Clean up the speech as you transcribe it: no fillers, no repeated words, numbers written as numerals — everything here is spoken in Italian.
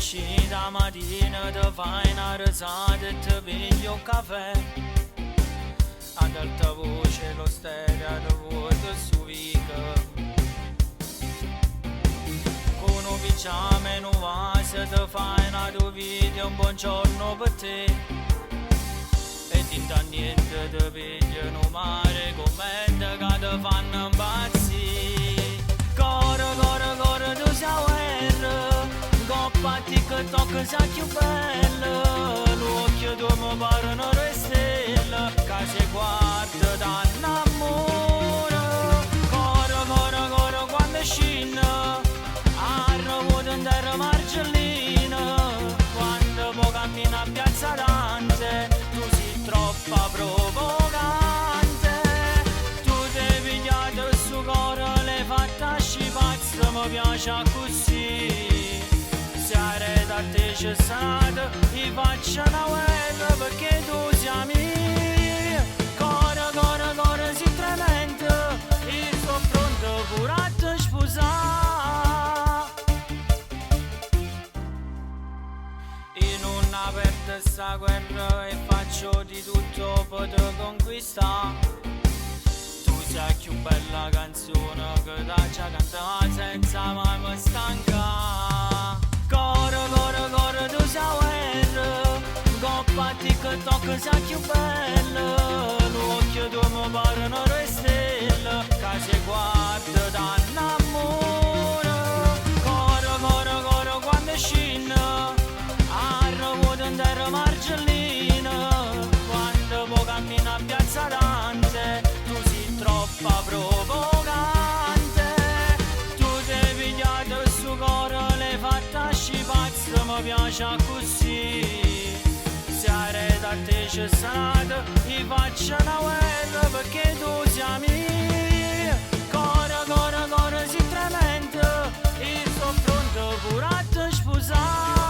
esci da mattina, ti fai una risata e ti pigli un caffè. Ad alta voce lo stereo ti vuota su vica. Con un picciame in un vaso ti fai una tua video, un buongiorno per te. E tinta niente ti pigliano mare, commenti che ti fanno impazzire. Corre, tu sei guerra, coppa TikTok sei più bella. L'occhio tu mi pare una stella, che si guarda da innamora. Corre, quando scende, arrivo in terra margellina. Quando poi cammina a piazza Dante, tu sei troppo provocante. Tu ti pigliate su cuore, le fatta scipazzo, mi piace così. Se arreda a te c'è stato, ti faccio una guerra perché tu sei mia. Corre, si tremendo, io sto pronto pure a te sposare. Io non aperto sta guerra e faccio di tutto per te conquistare. Tu sei più bella canzone che da già cantare senza mai mi stanca. Corre, tu sei guerra, coppa TikTok sei più bella. L'occhio tu mi pare una stella, che si guarda da innamora. Corre, quando scende, arrivo in terra margellina. Quando poi cammina a piazza Dante, tu sei troppo provocante. Tu ti pigliate su cuore, le fatta scipazzo, mi piace così. Se arreda a te c'è stato, ti faccio una guerra perché tu sei mia. Corre, si tremendo, io sto pronto pure a te sposare.